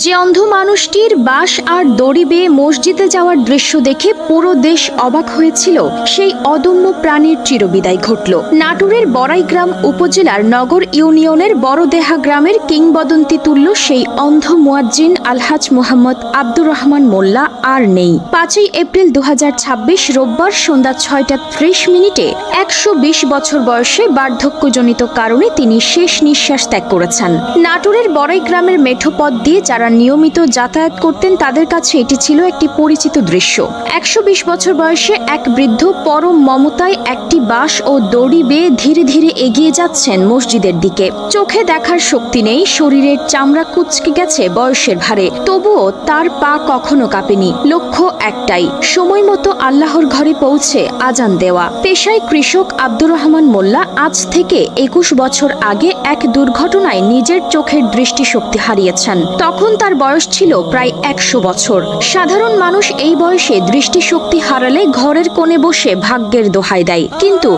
যে অন্ধ মানুষটির বাঁশ আর দড়ি বেয়ে মসজিদে যাওয়ার দৃশ্য দেখে পুরো দেশ অবাক হয়েছিল, সেই অদম্য প্রাণীর চিরবিদায় ঘটল। নাটোরের বড়াইগ্রাম উপজেলার নগর ইউনিয়নের বড়দেহা গ্রামের কিংবদন্তি তুল্য সেই অন্ধ মুয়াজ্জিন আলহাজ মোহাম্মদ আব্দুর রহমান মোল্লা আর নেই। 5ই এপ্রিল 2026 রোববার সন্ধ্যা 6টা 30 মিনিটে 120 বছর বয়সে বার্ধক্যজনিত কারণে তিনি শেষ নিঃশ্বাস ত্যাগ করেছেন। নাটোরের বড়াইগ্রামের মেঠো পথ দিয়ে যারা নিয়মিত যাতায়াত করতেন তাদের কাছে এটি ছিল একটি পরিচিত দৃশ্য। 120 বছর বয়সে এক বৃদ্ধ পরম মমতায় একটি বাঁশ ও দড়ি বেয়ে ধীরে ধীরে এগিয়ে যাচ্ছেন মসজিদের দিকে। চোখে দেখার শক্তি নেই, শরীরের চামড়া কুঁচকে গেছে বয়সের ভারে, তবুও তার পা কখনো কাঁপেনি। লক্ষ্য একটাই, সময় মতো আল্লাহর ঘরে পৌঁছে আজান দেওয়া। পেশায় কৃষক আব্দুর রহমান মোল্লা আজ থেকে 21 বছর আগে এক দুর্ঘটনায় নিজের চোখের দৃষ্টিশক্তি হারিয়েছেন। তখন তার বয়স ছিল প্রায় 100 বছর। সাধারণ মানুষ এই বয়সে দৃষ্টিশক্তি হারালে ঘরের কোণে বসে ভাগ্যের দোহাই দেয়, কিন্তু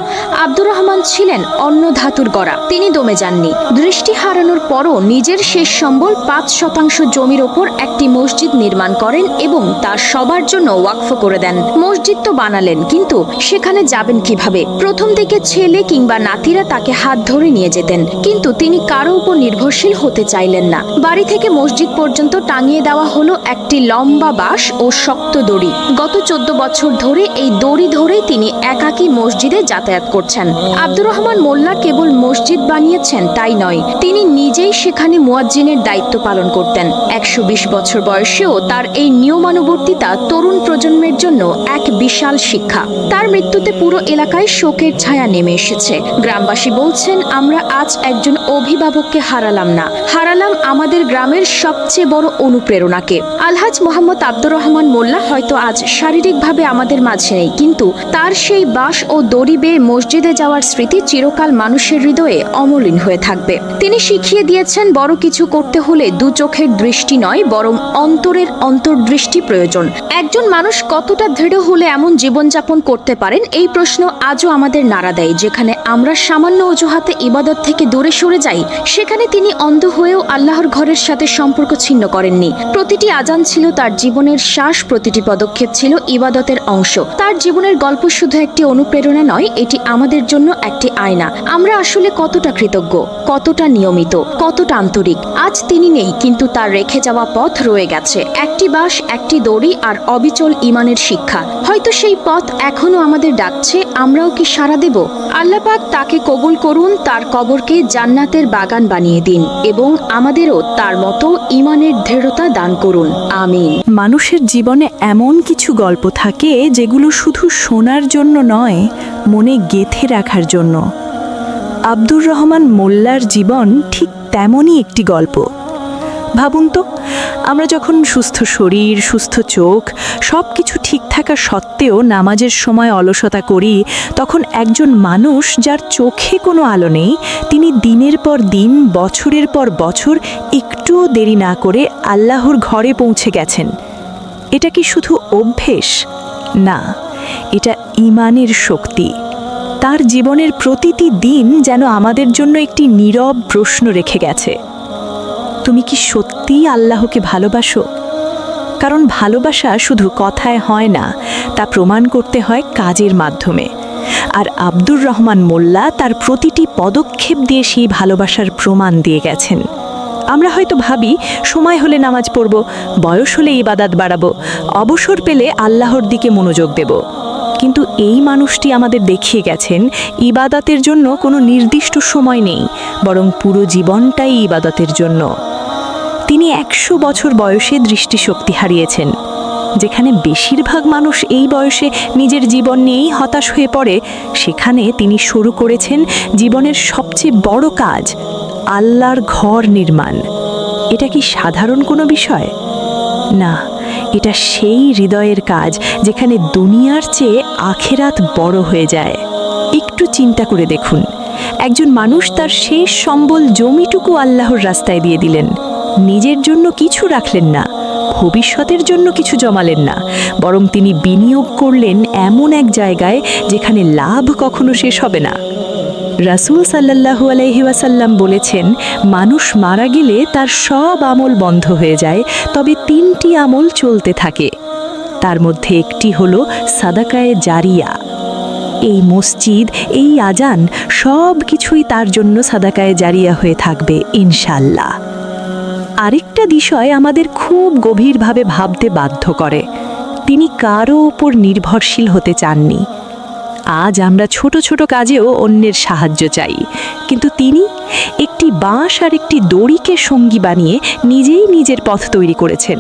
আব্দুর রহমান ছিলেন অন্য ধাতুর গড়া। তিনি দমে যাননি। দৃষ্টি হারানোর পরও নিজের শেষ সম্বল 5% জমির ওপর একটি মসজিদ নির্মাণ করেন এবং তা সবার জন্য ওয়াকফ করে দেন। মসজিদ তো বানালেন, কিন্তু সেখানে যাবেন কিভাবে? প্রথম দিকে ছেলে কিংবা নাতিরা তাকে হাত ধরে নিয়ে যেতেন, কিন্তু তিনি কারো উপর নির্ভরশীল হতে চাইলেন না। বাড়ি থেকে মসজিদ পর্যন্ত টাঙিয়ে দেওয়া হলো একটি লম্বা বাঁশ ও শক্ত দড়ি। গত 14 বছর ধরে এই দড়ি ধরেই তিনি একাকী মসজিদে যাতায়াত করছেন। আব্দুর রহমান মোল্লা কেবল মসজিদ বানিয়েছেন তাই নয়, তিনি নিজেই সেখানে মুয়াজ্জিনের দায়িত্ব পালন করতেন। 120 বছর বয়সেও তার এই নিয়মানুবর্তিতা তরুণ প্রজন্মের জন্য এক বিশাল শিক্ষা। তার মৃত্যুতে পুরো এলাকায় শোকের ছায়া নেমে এসেছে। গ্রামবাসী বলছেন, আমরা আজ একজন অভিভাবককে হারালাম না, হারালাম আমাদের গ্রামের সবচেয়ে বড় অনুপ্রেরণাকে। আলহাজ মোহাম্মদ আব্দুর রহমান মোল্লা হয়তো আজ শারীরিকভাবে আমাদের মাঝে নেই, কিন্তু তার সেই বাঁশ ও দড়ি বেয়ে মসজিদে যাওয়ার স্মৃতি চিরকাল মানুষের হৃদয়ে অমলিন হয়ে থাকবে। তিনি শিখিয়ে দিয়েছেন, বড় কিছু করতে হলে দু চোখের দৃষ্টি নয়, বরং অন্তরের অন্তর্দৃষ্টি প্রয়োজন। একজন মানুষ কতটা দৃঢ় হলে এমন জীবনযাপন করতে পারেন, এই প্রশ্ন আজও আমাদের নাড়া দেয়। যেখানে আমরা সামান্য অজুহাতে ইবাদত থেকে দূরে সরে যাই, সেখানে তিনি অন্ধ হয়েও আল্লাহর ঘরের সাথে সম্পর্ক ছিন্ন করেননি। প্রতিটি আজান ছিল তার জীবনের শ্বাস, প্রতিটি পদক্ষেপ ছিল ইবাদতের অংশ। তার জীবনের গল্প শুধু একটি অনুপ্রেরণা নয়, এটি আমাদের জন্য একটি আয়না। আমরা আসলে কতটা কৃতজ্ঞ, কতটা নিয়মিত, কতটা আন্তরিক। আজ তিনি নেই, কিন্তু তার রেখে যাওয়া পথ রয়ে গেছে। একটি বাঁশ, একটি দড়ি আর অবিচল ঈমানের শিক্ষা। হয়তো সেই পথ এখনো আমাদের ডাকছে, আমরাও কি সাড়া দেব? আল্লাহ পাক তাকে কবুল করুন, তার কবরকে জান্নাতের বাগান বানিয়ে দিন এবং আমাদেরও তার মতো ঈমানের দৃঢ়তা দান করুন। আমিন। মানুষের জীবনে এমন কিছু গল্প থাকে যেগুলো শুধু শোনার জন্য নয়, মনে গেঁথে রাখার জন্য। আব্দুর রহমান মোল্লার জীবন ঠিক তেমনই একটি গল্প। ভাবুন তো, আমরা যখন সুস্থ শরীর, সুস্থ চোখ, সব কিছু ঠিক থাকা সত্ত্বেও নামাজের সময় অলসতা করি, তখন একজন মানুষ যার চোখে কোনো আলো নেই, তিনি দিনের পর দিন, বছরের পর বছর একটুও দেরি না করে আল্লাহর ঘরে পৌঁছে গেছেন। এটা কি শুধু অভ্যেস? না, এটা ঈমানের শক্তি। তার জীবনের প্রতিটি দিন যেন আমাদের জন্য একটি নীরব প্রশ্ন রেখে গেছে। তুমি কি সত্যিই আল্লাহকে ভালোবাসো? কারণ ভালোবাসা শুধু কথায় হয় না, তা প্রমাণ করতে হয় কাজের মাধ্যমে। আর আব্দুর রহমান মোল্লা তার প্রতিটি পদক্ষেপ দিয়ে সেই ভালোবাসার প্রমাণ দিয়ে গেছেন। আমরা হয়তো ভাবি, সময় হলে নামাজ পড়ব, বয়স হলে ইবাদত বাড়াবো, অবসর পেলে আল্লাহর দিকে মনোযোগ দেব। কিন্তু এই মানুষটি আমাদের দেখিয়ে গেছেন, ইবাদতের জন্য কোনো নির্দিষ্ট সময় নেই, বরং পুরো জীবনটাই ইবাদতের জন্য। তিনি 100 বছর বয়সে দৃষ্টিশক্তি হারিয়েছেন। যেখানে বেশিরভাগ মানুষ এই বয়সে নিজের জীবন নিয়েই হতাশ হয়ে পড়ে, সেখানে তিনি শুরু করেছেন জীবনের সবচেয়ে বড় কাজ, আল্লাহর ঘর নির্মাণ। এটা কি সাধারণ কোনো বিষয়? না, এটা সেই হৃদয়ের কাজ যেখানে দুনিয়ার চেয়ে আখেরাত বড় হয়ে যায়। একটু চিন্তা করে দেখুন, একজন মানুষ তার শেষ সম্বল জমিটুকু আল্লাহর রাস্তায় দিয়ে দিলেন। নিজের জন্য কিছু রাখলেন না, ভবিষ্যতের জন্য কিছু জমালেন না, বরং তিনি বিনিয়োগ করলেন এমন এক জায়গায় যেখানে লাভ কখনো শেষ হবে না। রাসূল সাল্লাল্লাহু আলাইহি ওয়াসাল্লাম বলেছেন, মানুষ মারা গেলে তার সব আমল বন্ধ হয়ে যায়, তবে 3টি আমল চলতে থাকে। তার মধ্যে একটি হলো সাদাকায়ে জারিয়া। এই মসজিদ, এই আজান, সব কিছুই তার জন্য সাদাকায়ে জারিয়া হয়ে থাকবে ইনশাআল্লাহ। আরেকটা বিষয় আমাদের খুব গভীরভাবে ভাবতে বাধ্য করে, তিনি কারও ওপর নির্ভরশীল হতে চাননি। আজ আমরা ছোট ছোট কাজেও অন্যের সাহায্য চাই, কিন্তু তিনি একটি বাঁশ আর একটি দড়িকে সঙ্গী বানিয়ে নিজেই নিজের পথ তৈরি করেছেন।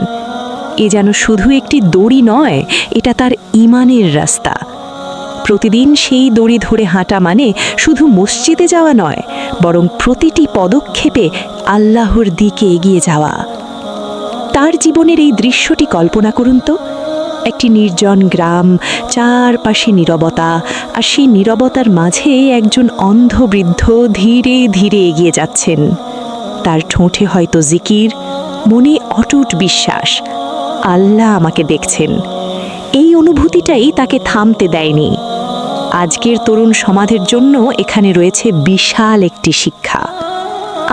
এ যেন শুধু একটি দড়ি নয়, এটা তার ঈমানের রাস্তা। প্রতিদিন সেই দড়ি ধরে হাঁটা মানে শুধু মসজিদে যাওয়া নয়, বরং প্রতিটি পদক্ষেপে আল্লাহর দিকে এগিয়ে যাওয়া। তার জীবনের এই দৃশ্যটি কল্পনা করুন তো, একটি নির্জন গ্রাম, চারপাশে নীরবতা, আর সেই নীরবতার মাঝে একজন অন্ধ বৃদ্ধ ধীরে ধীরে এগিয়ে যাচ্ছেন। তার ঠোঁটে হয়তো জিকির, মনে অটুট বিশ্বাস, আল্লাহ আমাকে দেখছেন। এই অনুভূতিটাই তাকে থামতে দেয়নি। আজকের তরুণ সমাজের জন্য এখানে রয়েছে বিশাল একটি শিক্ষা।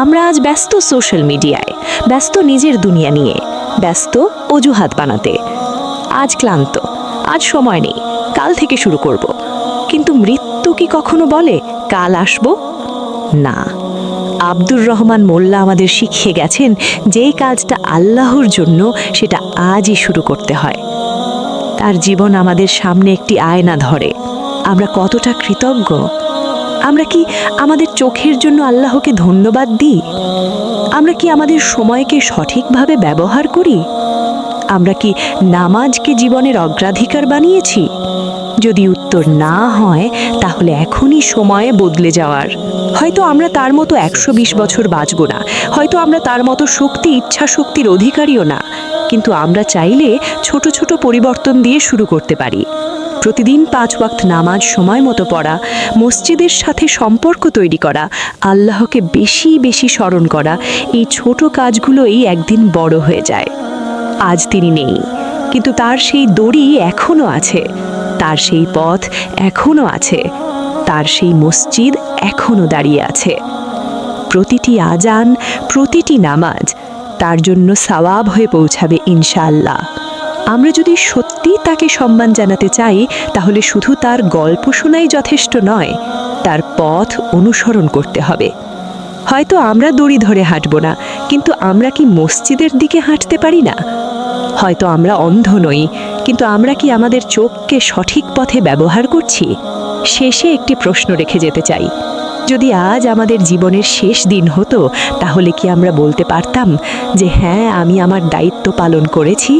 আমরা আজ ব্যস্ত সোশ্যাল মিডিয়ায়, ব্যস্ত নিজের দুনিয়া নিয়ে, ব্যস্ত অজুহাত বানাতে। আজ ক্লান্ত, আজ সময় নেই, কাল থেকে শুরু করব। কিন্তু মৃত্যু কি কখনো বলে কাল আসব? না। আব্দুর রহমান মোল্লা আমাদের শিখিয়ে গেছেন, যেই কাজটা আল্লাহর জন্য সেটা আজই শুরু করতে হয়। তার জীবন আমাদের সামনে একটি আয়না ধরে। আমরা কতটা কৃতজ্ঞ? আমরা কি আমাদের চোখের জন্য আল্লাহকে ধন্যবাদ দিই? আমরা কি আমাদের সময়কে সঠিকভাবে ব্যবহার করি? আমরা কি নামাজকে জীবনের অগ্রাধিকার বানিয়েছি? যদি উত্তর না হয়, তাহলে এখনই সময়ে বদলে যাওয়ার। হয়তো আমরা তার মতো 120 বছর বাঁচব না, হয়তো আমরা তার মতো শক্তি, ইচ্ছা শক্তির অধিকারীও না, কিন্তু আমরা চাইলে ছোট ছোট পরিবর্তন দিয়ে শুরু করতে পারি। প্রতিদিন 5 ওয়াক্ত নামাজ সময় মতো পড়া, মসজিদের সাথে সম্পর্ক তৈরি করা, আল্লাহকে বেশি বেশি স্মরণ করা, এই ছোট কাজগুলোই একদিন বড় হয়ে যায়। আজ তিনি নেই, কিন্তু তার সেই দড়ি এখনো আছে, তার সেই পথ এখনো আছে, তার সেই মসজিদ এখনো দাঁড়িয়ে আছে। প্রতিটি আজান, প্রতিটি নামাজ তার জন্য সওয়াব হয়ে পৌঁছাবে ইনশাআল্লাহ। আমরা যদি সত্যি তাকে সম্মান জানাতে চাই, তাহলে শুধু তার গল্প শোনাই যথেষ্ট নয়, তার পথ অনুসরণ করতে হবে। হয়তো আমরা দড়ি ধরে হাঁটব না, কিন্তু আমরা কি মসজিদের দিকে হাঁটতে পারি না? হয়তো আমরা অন্ধ নই, কিন্তু আমরা কি আমাদের চোখকে সঠিক পথে ব্যবহার করছি? শেষে একটি প্রশ্ন রেখে যেতে চাই, যদি আজ আমাদের জীবনের শেষ দিন হতো, তাহলে কি আমরা বলতে পারতাম যে হ্যাঁ, আমি আমার দায়িত্ব পালন করেছি?